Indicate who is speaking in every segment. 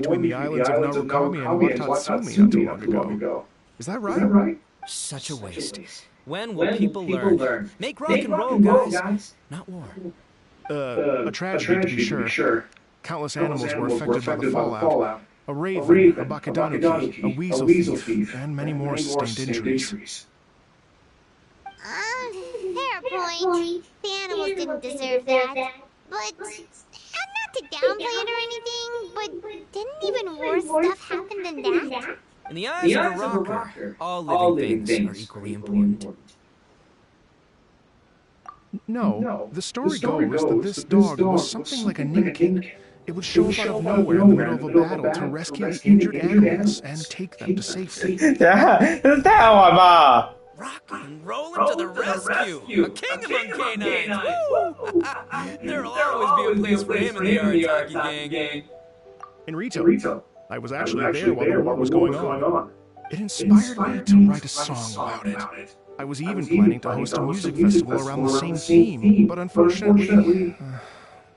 Speaker 1: between the islands of Narukami and Watatsumi not too long ago. Is that right?
Speaker 2: Such a waste. When will people learn? Make rock and roll, guys. Not war.
Speaker 1: A tragedy to be sure. Countless animals were affected by the fallout. A raven, a bakadanuki, a weasel thief, and many more sustained injuries.
Speaker 3: Fair point. The animals didn't deserve that. But, not to downplay it or anything, but didn't even worse stuff happen than that?
Speaker 2: In the eyes of a rocker, all living things are equally important.
Speaker 1: No, the story goes that this dog was something like a ninkin. It would show up out of nowhere in the middle of a battle to rescue the injured animals and take them to safety.
Speaker 4: 这是太好玩吧！
Speaker 2: Rock and roll him to the rescue! A king among canines! Woo! There'll always be a place for him in the Arataki gang.
Speaker 1: In Rito, I was actually there while the war was going on. It inspired me to write a song about it. I was even planning to host a music festival around the same theme, but unfortunately,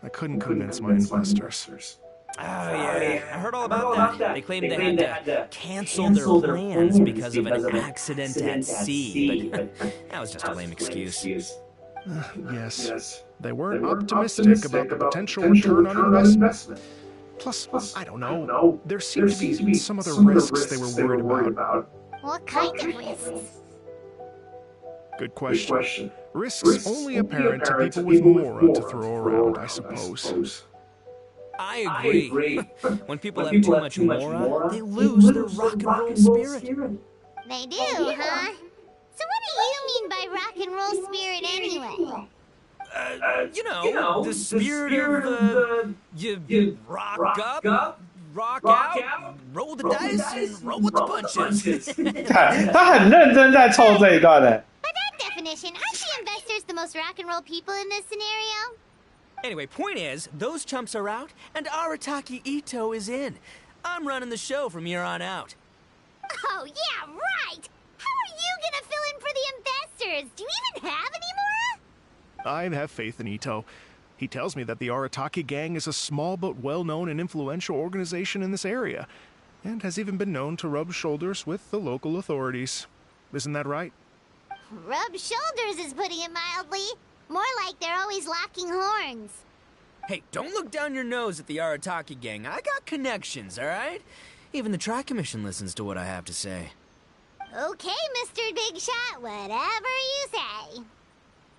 Speaker 1: I couldn't convince my investors.
Speaker 2: Oh, yeah. I heard all about that. They claimed they had to cancel their plans because of an accident at sea, but that was just a lame excuse.
Speaker 1: Yes, they weren't optimistic about the potential return on investment. Plus, I don't know, there seemed to be some other risks they were worried about.
Speaker 3: What kind of risks?
Speaker 1: Good question. Risks only apparent to people with mora to throw around, I suppose.
Speaker 2: I agree. When people have too much mora, they lose their rock and roll spirit.
Speaker 3: They do, huh? So what do you mean by rock and roll spirit anyway?
Speaker 2: The spirit of, you rock up, rock out, roll the dice, and roll with the punches.
Speaker 4: 他很认真在凑这一段的。
Speaker 3: By that definition, aren't the investors the most rock and roll people in this scenario?
Speaker 2: Anyway, point is, those chumps are out, and Arataki Ito is in. I'm running the show from here on out.
Speaker 3: Oh, yeah, right! How are you gonna fill in for the investors? Do you even have any more?
Speaker 1: I have faith in Ito. He tells me that the Arataki gang is a small but well-known and influential organization in this area, and has even been known to rub shoulders with the local authorities. Isn't that right?
Speaker 3: Rub shoulders is putting it mildly. More like they're always locking horns.
Speaker 2: Hey, don't look down your nose at the Arataki gang. I got connections, all right? Even the Tri-Commission listens to what I have to say.
Speaker 3: Okay, Mr. Big Shot, whatever you say.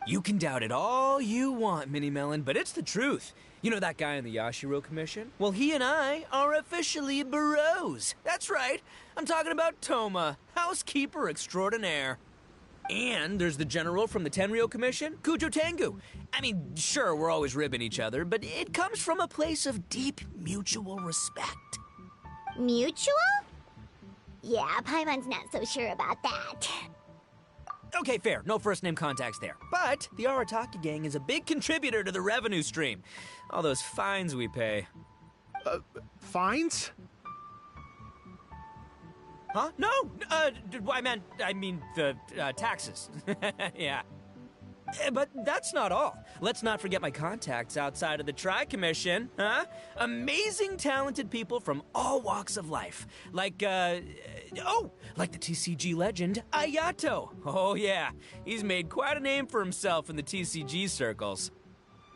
Speaker 2: You can doubt it all you want, Mini Melon, but it's the truth. You know that guy in the Yashiro Commission? Well, he and I are officially bros. That's right. I'm talking about Toma, housekeeper extraordinaire. And there's the general from the Tenryo Commission, Kujo Tengu. I mean, sure, we're always ribbing each other, but it comes from a place of deep mutual respect.
Speaker 3: Mutual? Yeah, Paimon's not so sure about that.
Speaker 2: Okay, fair. No first-name contacts there. But the Arataki gang is a big contributor to the revenue stream. All those fines we pay.
Speaker 1: Fines?
Speaker 2: Huh? No! I mean the taxes. Yeah. But that's not all. Let's not forget my contacts outside of the Tri-Commission, huh? Amazing, talented people from all walks of life. Like the TCG legend, Ayato. Oh, yeah. He's made quite a name for himself in the TCG circles.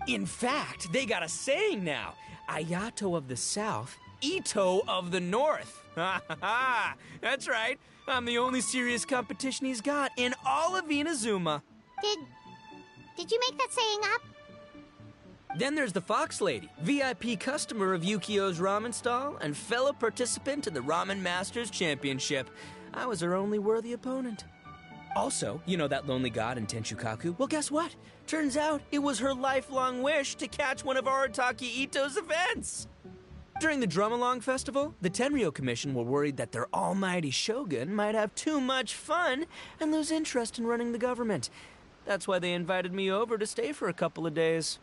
Speaker 2: In fact, they got a saying now. Ayato of the South, Ito of the North. Ha ha ha! That's right. I'm the only serious competition he's got in all of Inazuma.
Speaker 3: Did you make that saying up?
Speaker 2: Then there's the Fox Lady, VIP customer of Yukio's ramen stall and fellow participant in the Ramen Masters Championship. I was her only worthy opponent. Also, you know that lonely god in Tenshukaku? Well, guess what? Turns out it was her lifelong wish to catch one of Arataki Ito's events. During the Drum-Along Festival, the Tenryo Commission were worried that their almighty shogun might have too much fun and lose interest in running the government. That's why they invited me over to stay for a couple of days.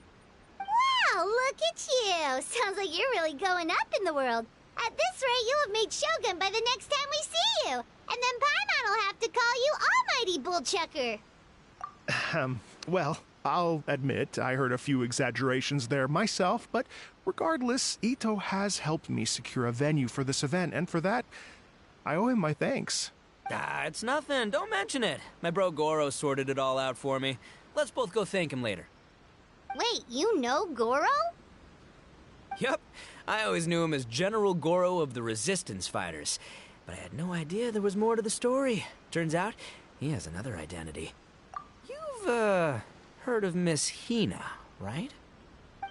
Speaker 3: Wow, look at you! Sounds like you're really going up in the world. At this rate, you'll have made shogun by the next time we see you. And then Paimon will have to call you Almighty Bullchucker.
Speaker 1: Well, I'll admit I heard a few exaggerations there myself, but regardless, Ito has helped me secure a venue for this event, and for that, I owe him my thanks.
Speaker 2: It's nothing. Don't mention it. My bro Goro sorted it all out for me. Let's both go thank him later.
Speaker 3: Wait, you know Goro?
Speaker 2: Yup. I always knew him as General Goro of the Resistance Fighters. But I had no idea there was more to the story. Turns out, he has another identity. You've, heard of Miss Hina, right?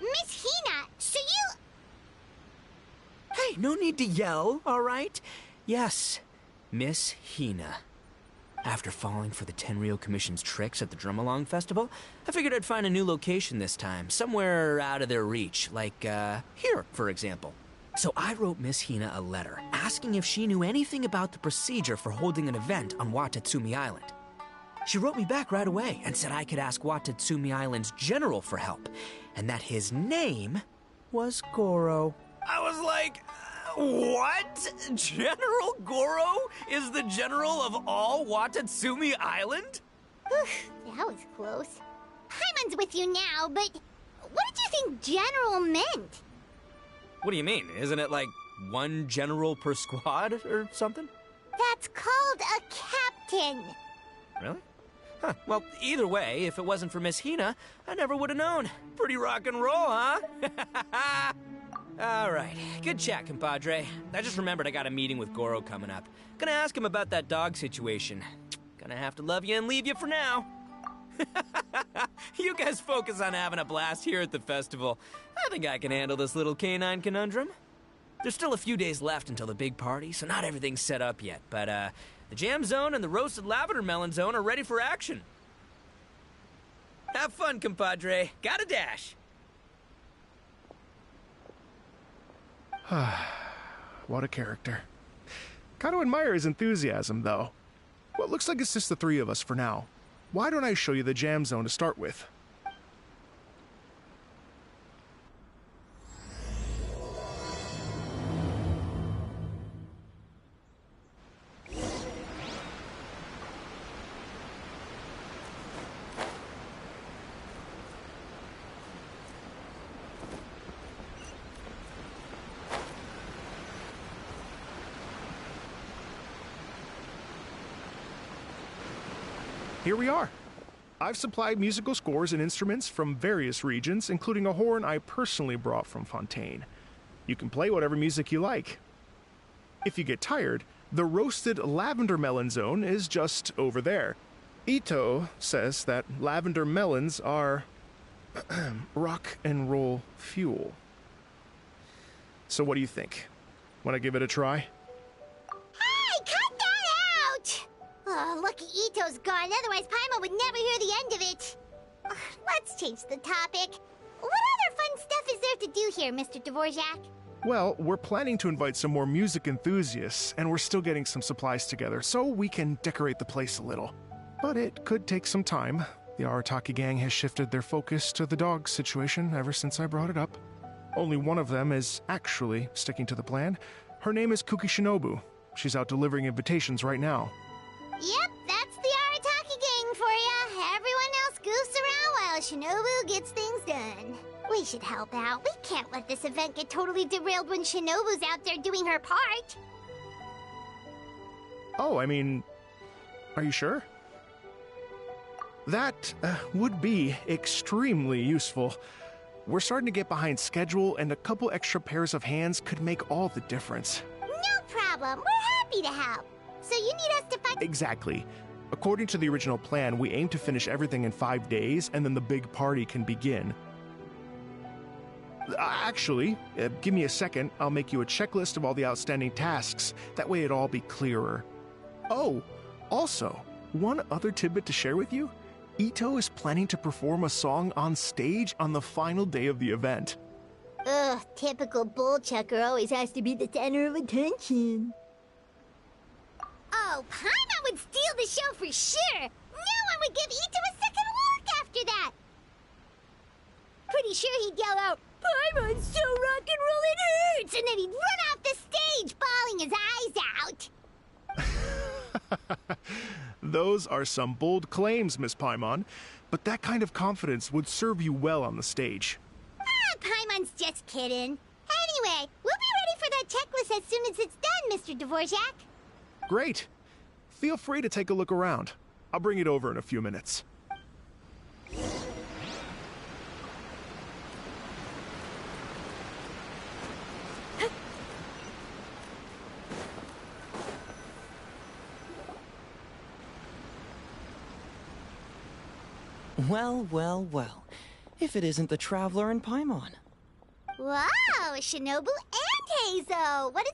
Speaker 3: Miss Hina, so you...
Speaker 2: Hey, no need to yell, all right? Yes, Miss Hina. After falling for the Tenryo Commission's tricks at the Drumalong Festival, I figured I'd find a new location this time, somewhere out of their reach, like, here, for example. So I wrote Miss Hina a letter, asking if she knew anything about the procedure for holding an event on Watatsumi Island. She wrote me back right away and said I could ask Watatsumi Island's general for help, and that his name was Goro. I was like, what? General Goro is the general of all Watatsumi Island?
Speaker 3: That was close. Paimon's with you now, but what did you think general meant?
Speaker 2: What do you mean? Isn't it like one general per squad or something?
Speaker 3: That's called a captain.
Speaker 2: Really? Huh. Well, either way, if it wasn't for Miss Hina, I never would have known. Pretty rock and roll, huh? All right. Good chat, compadre. I just remembered I got a meeting with Goro coming up. Gonna ask him about that dog situation. Gonna have to love you and leave you for now. You guys focus on having a blast here at the festival. I think I can handle this little canine conundrum. There's still a few days left until the big party, so not everything's set up yet, but the jam zone and the roasted lavender melon zone are ready for action. Have fun, compadre. Gotta dash.
Speaker 1: What a character. Gotta admire his enthusiasm, though. Well, it looks like it's just the three of us for now. Why don't I show you the jam zone to start with? Here we are. I've supplied musical scores and instruments from various regions, including a horn I personally brought from Fontaine. You can play whatever music you like. If you get tired, the roasted lavender melon zone is just over there. Ito says that lavender melons are rock and roll fuel. So what do you think? Want to give it a try?
Speaker 3: Hey, cut that out! Oh, lucky Ito's gone, otherwise Paimon would never hear the end of it. Let's change the topic. What other fun stuff is there to do here, Mr. Dvorak?
Speaker 1: Well, we're planning to invite some more music enthusiasts, and we're still getting some supplies together, so we can decorate the place a little. But it could take some time. The Arataki gang has shifted their focus to the dog situation ever since I brought it up. Only one of them is actually sticking to the plan. Her name is Kuki Shinobu. She's out delivering invitations right now.
Speaker 3: Yep, that's the Arataki gang for ya. Everyone else goofs around while Shinobu gets things done. We should help out. We can't let this event get totally derailed when Shinobu's out there doing her part.
Speaker 1: Oh, I mean, are you sure? That would be extremely useful. We're starting to get behind schedule, and a couple extra pairs of hands could make all the difference.
Speaker 3: No problem. We're happy to help. So you need us to find...
Speaker 1: Exactly. According to the original plan, we aim to finish everything in 5 days, and then the big party can begin. Actually, give me a second. I'll make you a checklist of all the outstanding tasks. That way it'll all be clearer. Oh, also, one other tidbit to share with you. Ito is planning to perform a song on stage on the final day of the event.
Speaker 3: Ugh, typical bullchucker always has to be the center of attention. Oh, Paimon would steal the show for sure! No one would give Ito a second look after that! Pretty sure he'd yell out, "Paimon's so rock and roll it hurts!" And then he'd run off the stage, bawling his eyes out!
Speaker 1: Those are some bold claims, Miss Paimon, but that kind of confidence would serve you well on the stage.
Speaker 3: Ah, Paimon's just kidding. Anyway, we'll be ready for that checklist as soon as it's done, Mr. Dvorak.
Speaker 1: Great. Feel free to take a look around. I'll bring it over in a few minutes.
Speaker 2: Well, well, well. If it isn't the Traveler and Paimon.
Speaker 3: Wow, Shinobu and Heizo! What a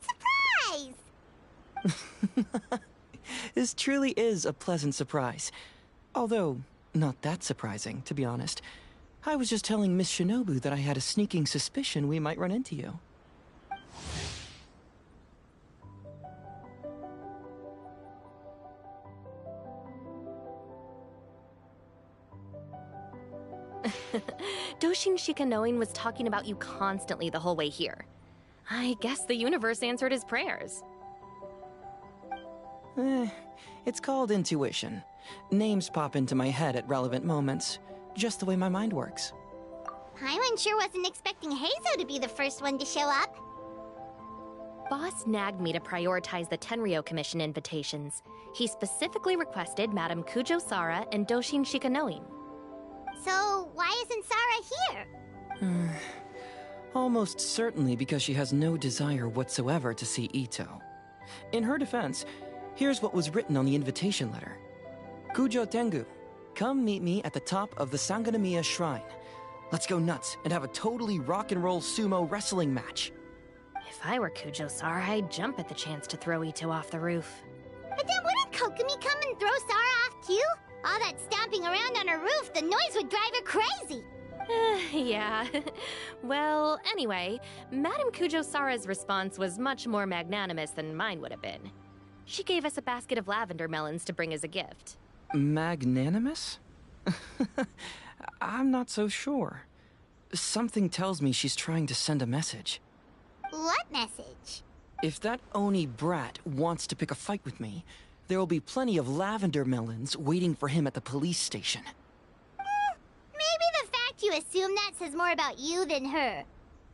Speaker 3: surprise!
Speaker 2: This truly is a pleasant surprise. Although, not that surprising, to be honest. I was just telling Miss Shinobu that I had a sneaking suspicion we might run into you.
Speaker 5: Doshin Shikanoin was talking about you constantly the whole way here. I guess the universe answered his prayers.
Speaker 2: It's called intuition. Names pop into my head at relevant moments, just the way my mind works.
Speaker 3: Paimon sure wasn't expecting Heizo to be the first one to show up.
Speaker 5: Boss nagged me to prioritize the Tenryo Commission invitations. He specifically requested Madame Kujo Sara and Doshin Shikanoin.
Speaker 3: So, why isn't Sara here?
Speaker 2: Almost certainly because she has no desire whatsoever to see Ito. In her defense, here's what was written on the invitation letter. Kujo Tengu, come meet me at the top of the Sanganamiya Shrine. Let's go nuts and have a totally rock and roll sumo wrestling match.
Speaker 5: If I were Kujo Sara, I'd jump at the chance to throw Ito off the roof.
Speaker 3: But then wouldn't Kokumi come and throw Sara off too? All that stomping around on her roof, the noise would drive her crazy.
Speaker 5: Yeah. Well, anyway, Madame Kujo Sara's response was much more magnanimous than mine would have been. She gave us a basket of lavender melons to bring as a gift.
Speaker 2: Magnanimous? I'm not so sure. Something tells me she's trying to send a message.
Speaker 3: What message?
Speaker 2: If that Oni brat wants to pick a fight with me, there will be plenty of lavender melons waiting for him at the police station.
Speaker 3: Maybe the fact you assume that says more about you than her.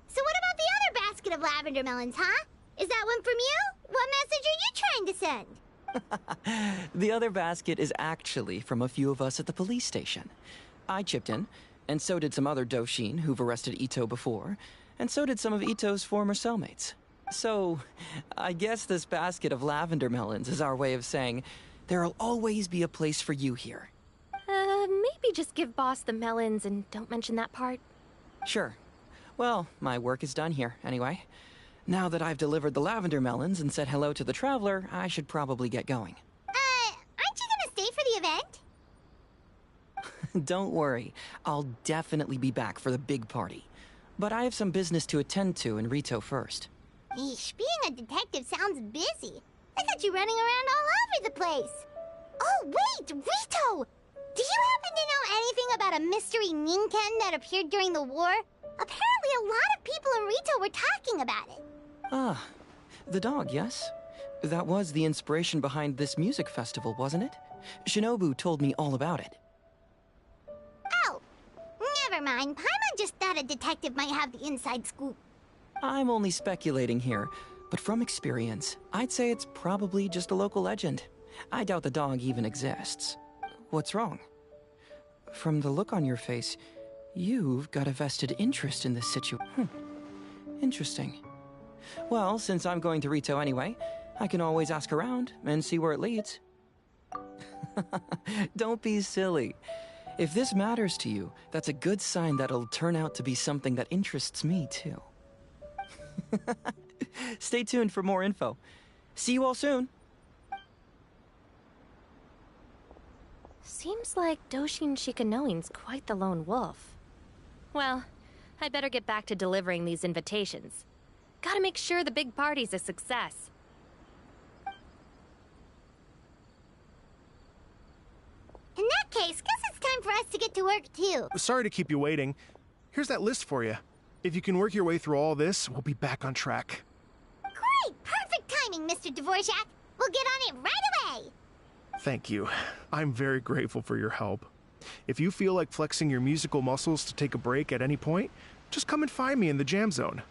Speaker 3: So what about the other basket of lavender melons, huh? Is that one from you? What message are you trying to send?
Speaker 2: The other basket is actually from a few of us at the police station. I chipped in, and so did some other Doshin who've arrested Ito before, and so did some of Ito's former cellmates. So, I guess this basket of lavender melons is our way of saying, there'll always be a place for you here.
Speaker 5: Maybe just give Boss the melons and don't mention that part.
Speaker 2: Sure. Well, my work is done here, anyway. Now that I've delivered the lavender melons and said hello to the Traveler, I should probably get going.
Speaker 3: Aren't you gonna stay for the event?
Speaker 2: Don't worry, I'll definitely be back for the big party. But I have some business to attend to in Rito first.
Speaker 3: Eesh, being a detective sounds busy. I got you running around all over the place. Oh, wait, Rito! Do you happen to know anything about a mystery Ninken that appeared during the war? Apparently a lot of people in Rito were talking about it.
Speaker 2: Ah, the dog, yes? That was the inspiration behind this music festival, wasn't it? Shinobu told me all about it.
Speaker 3: Oh, never mind. Paimon just thought a detective might have the inside scoop.
Speaker 2: I'm only speculating here, but from experience, I'd say it's probably just a local legend. I doubt the dog even exists. What's wrong? From the look on your face, you've got a vested interest in this situation. Interesting. Well, since I'm going to Rito anyway, I can always ask around and see where it leads. Don't be silly. If this matters to you, that's a good sign that it'll turn out to be something that interests me too. Stay tuned for more info. See you all soon.
Speaker 5: Seems like Doshin Shikanoin's quite the lone wolf. Well, I'd better get back to delivering these invitations. Gotta make sure the big party's a success.
Speaker 3: In that case, guess it's time for us to get to work too.
Speaker 1: Sorry to keep you waiting. Here's that list for you. If you can work your way through all this, we'll be back on track.
Speaker 3: Great! Perfect timing, Mr. Dvorak. We'll get on it right away.
Speaker 1: Thank you. I'm very grateful for your help. If you feel like flexing your musical muscles to take a break at any point, just come and find me in the jam zone.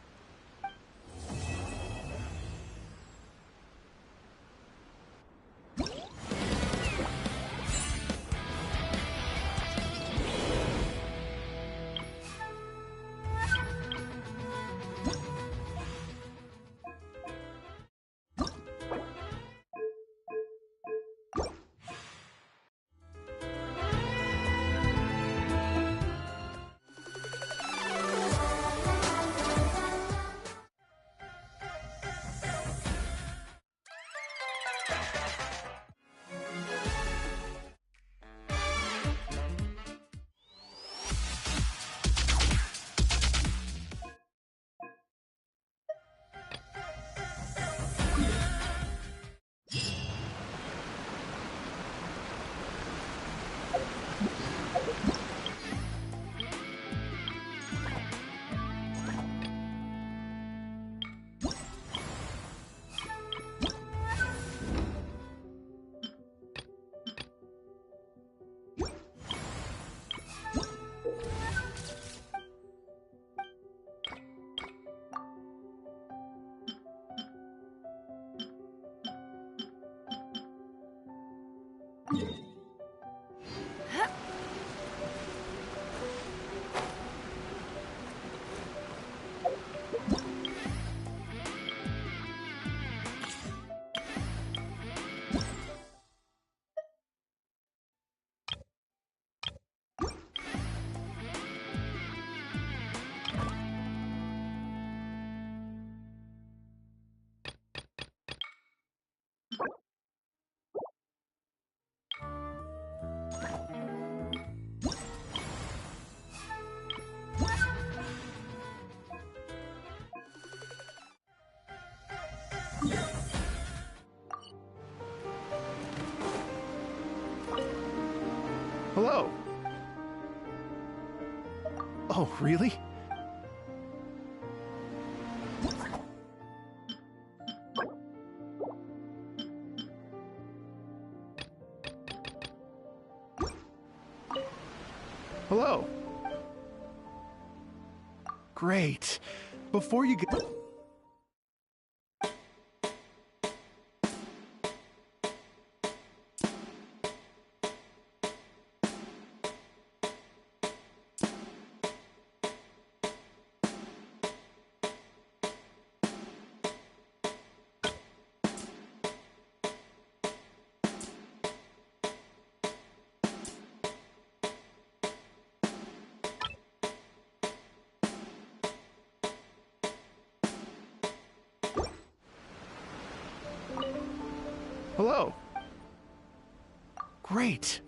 Speaker 1: Hello. Oh, really? Hello. Great. Before you get... Hello. Great.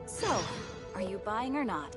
Speaker 6: So, are you buying or not?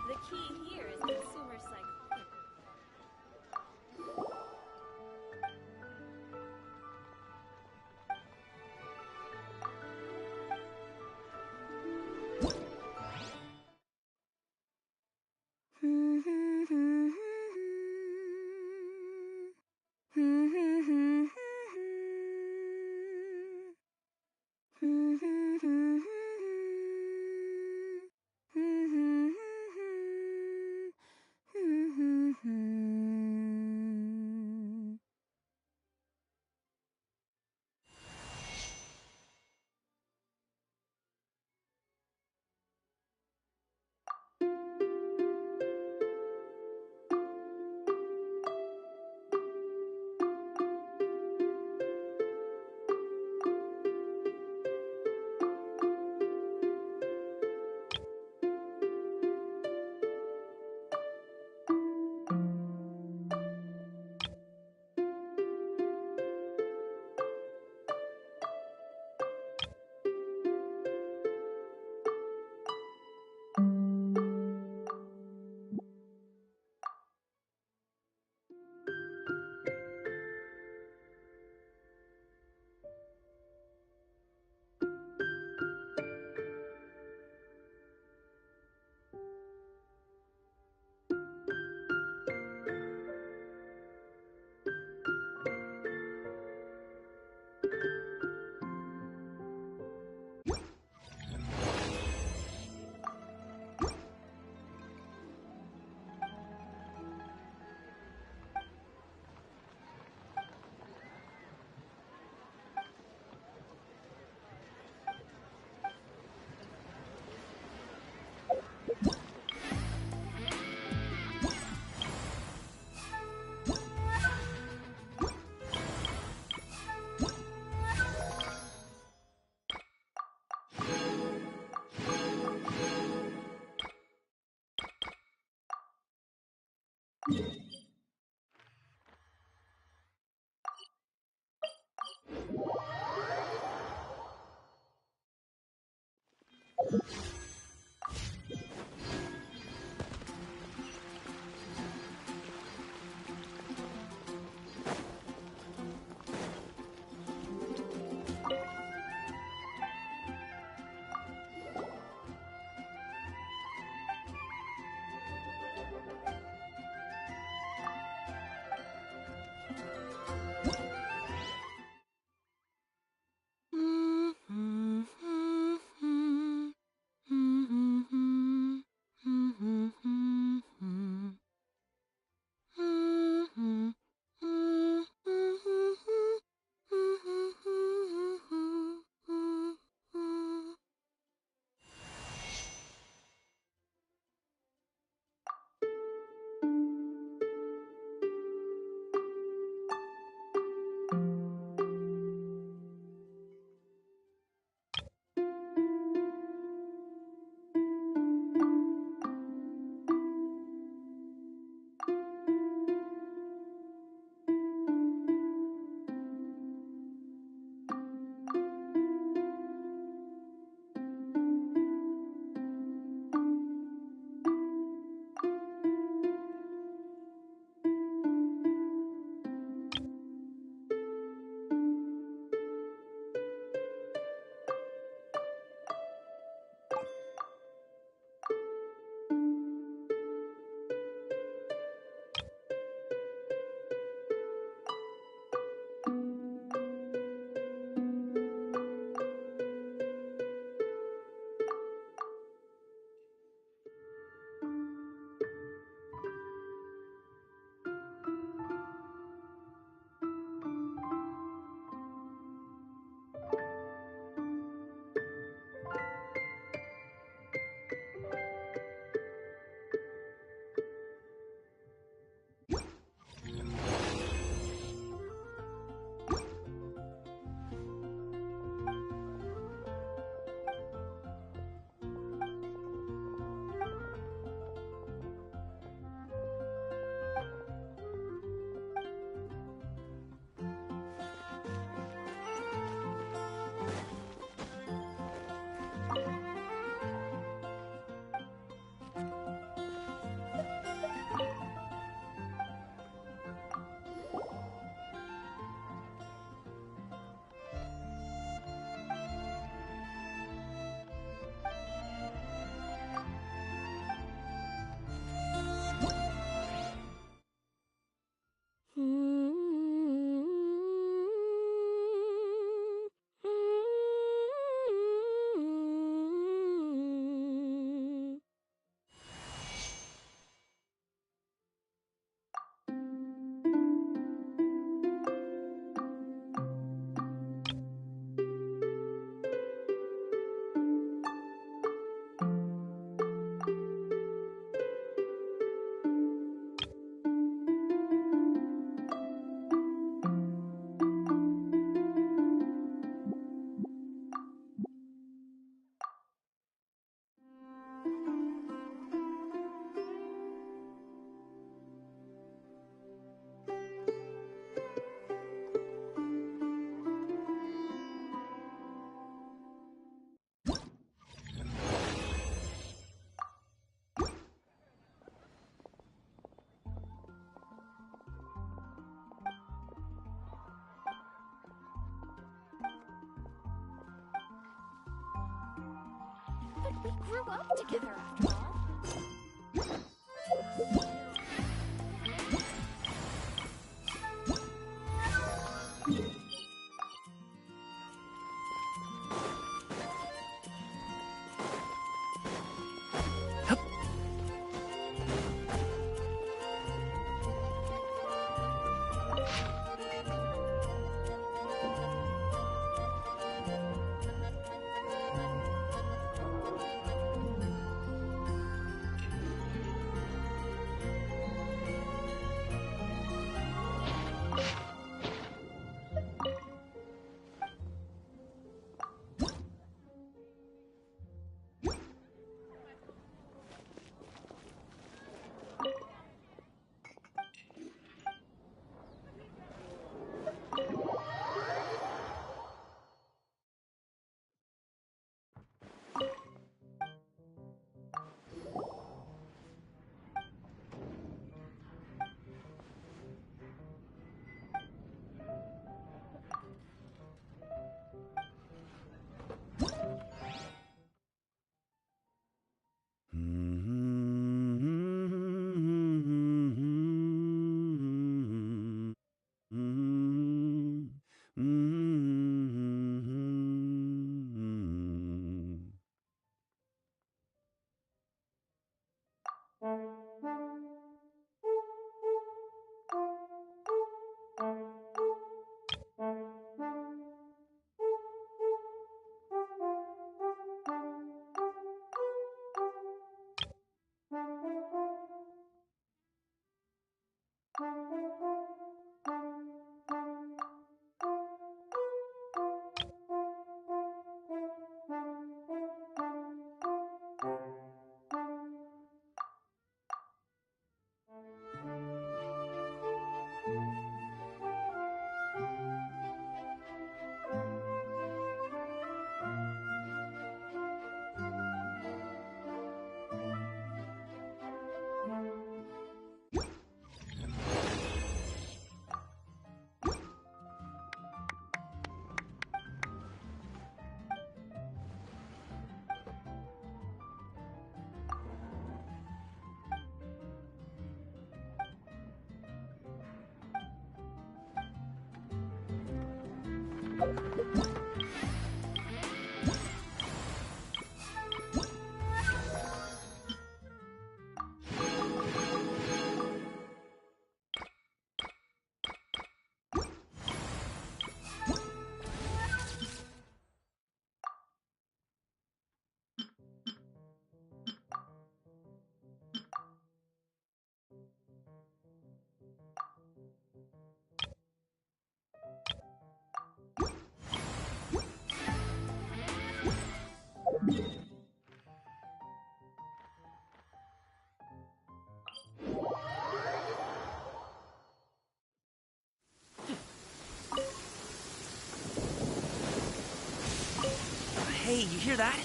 Speaker 6: The key here is consumer psychology. We grew up together after all.
Speaker 7: Hey, you hear that?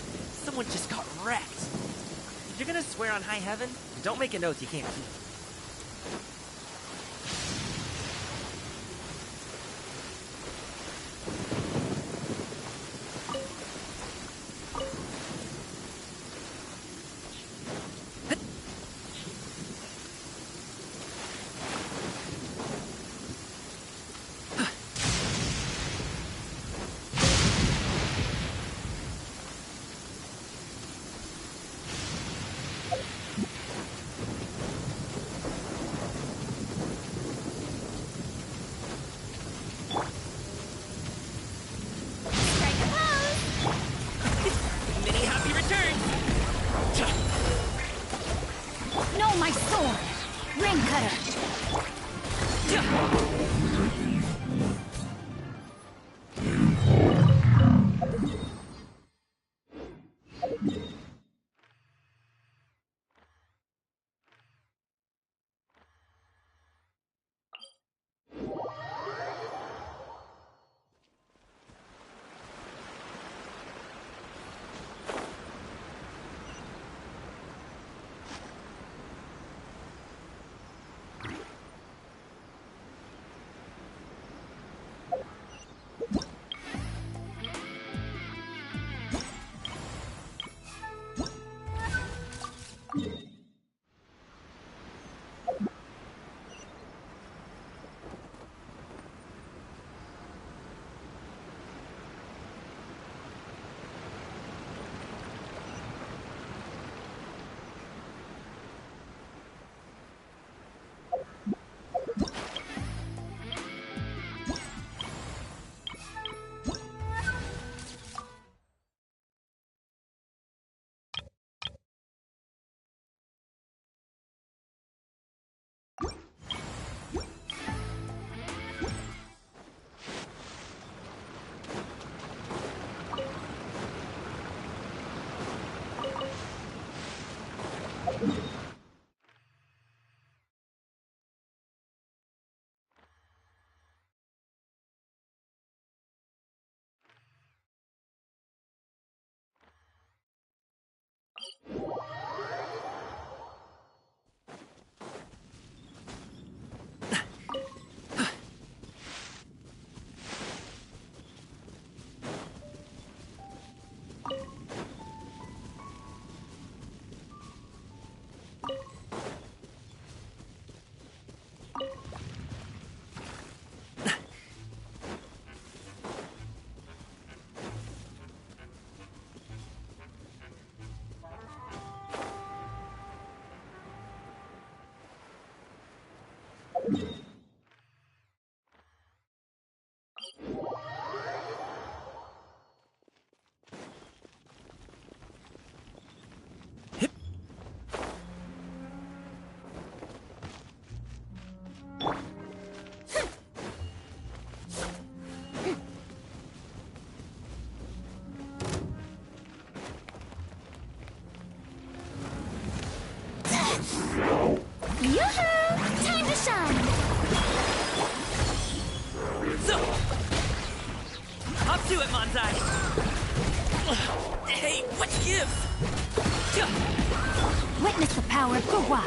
Speaker 7: Someone just got wrecked. If you're gonna swear on high heaven, don't make a note you can't keep.
Speaker 3: Yoo-hoo! Time to shine!
Speaker 7: So, up to it, Manzai. Hey, what gives?
Speaker 3: Witness the power of Gurwa!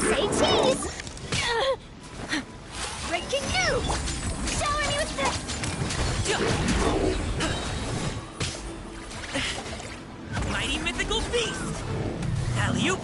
Speaker 3: Say cheese! Breaking news! Shower me with this!
Speaker 7: Mighty mythical beast! Alley-oop!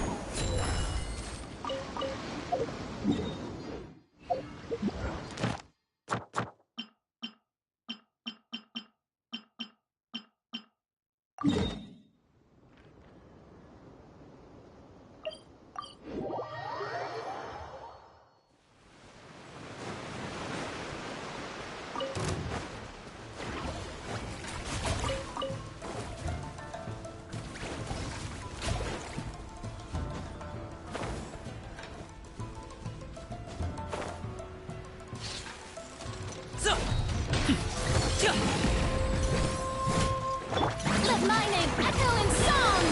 Speaker 3: Let my name echo in song!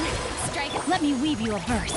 Speaker 3: Strike, let me weave you a verse.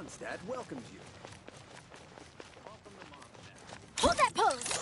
Speaker 8: Mondstadt welcomes you.
Speaker 3: Hold that pose!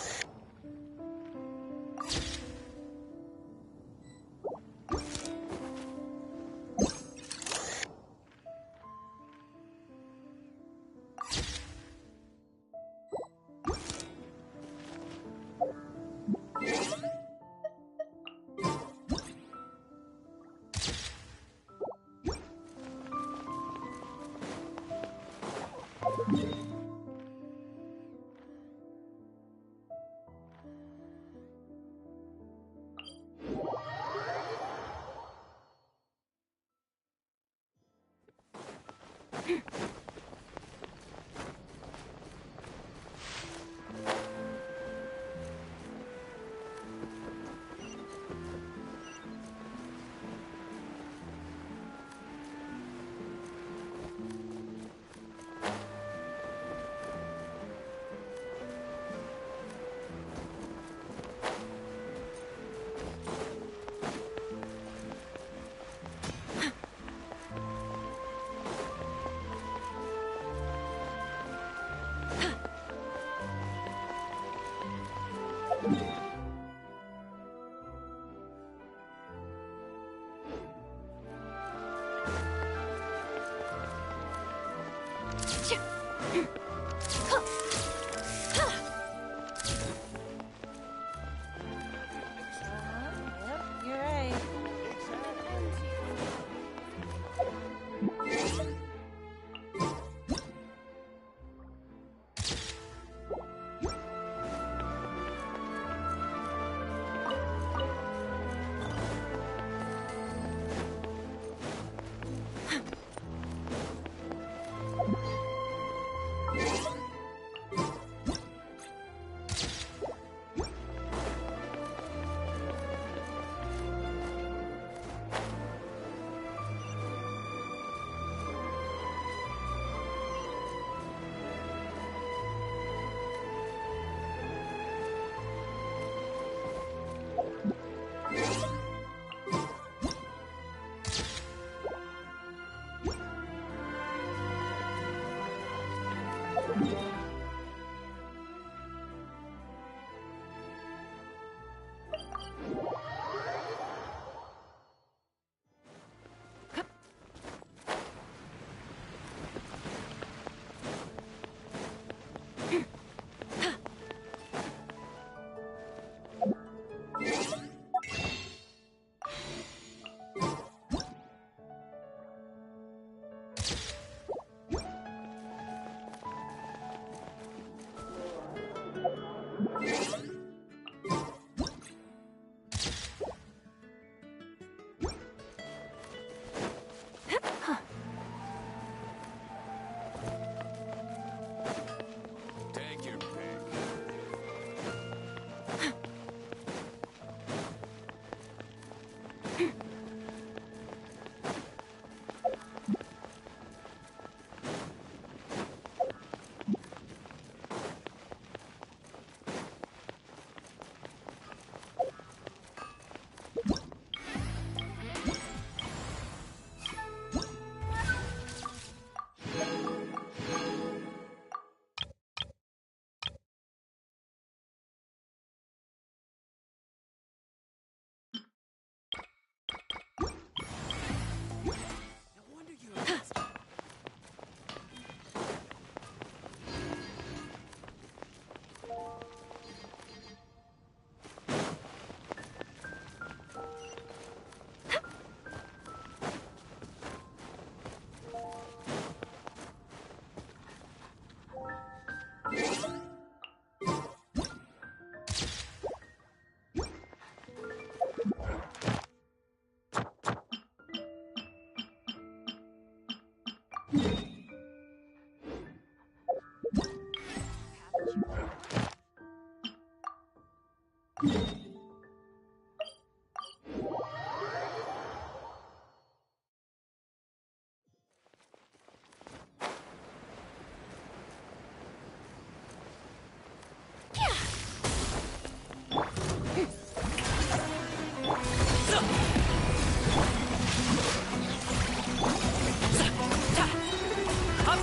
Speaker 7: Up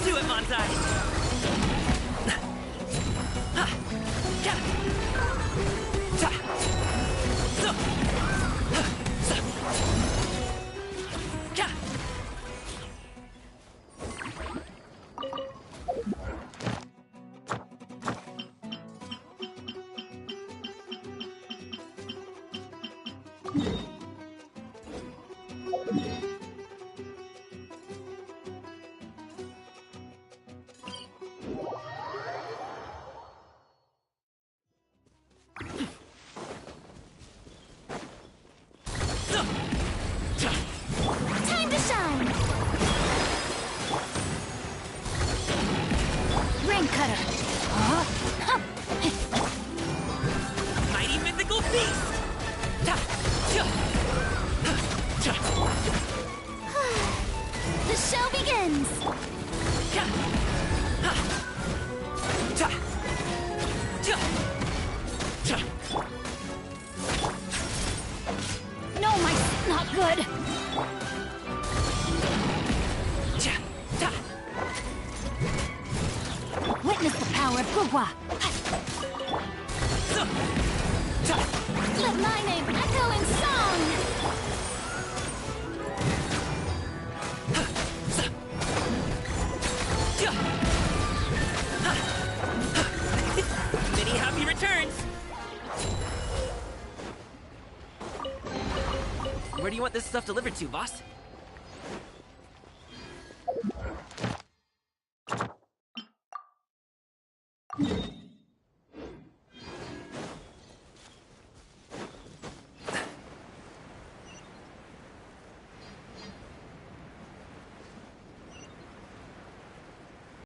Speaker 7: to it, Montai!
Speaker 3: Time to shine! Ring cutter!
Speaker 7: Mighty mythical beast!
Speaker 3: The show begins! No, Mike's not good! Witness the power of Gugwa! Let my name echo in song!
Speaker 7: Many happy returns! Where do you want this stuff delivered to, boss?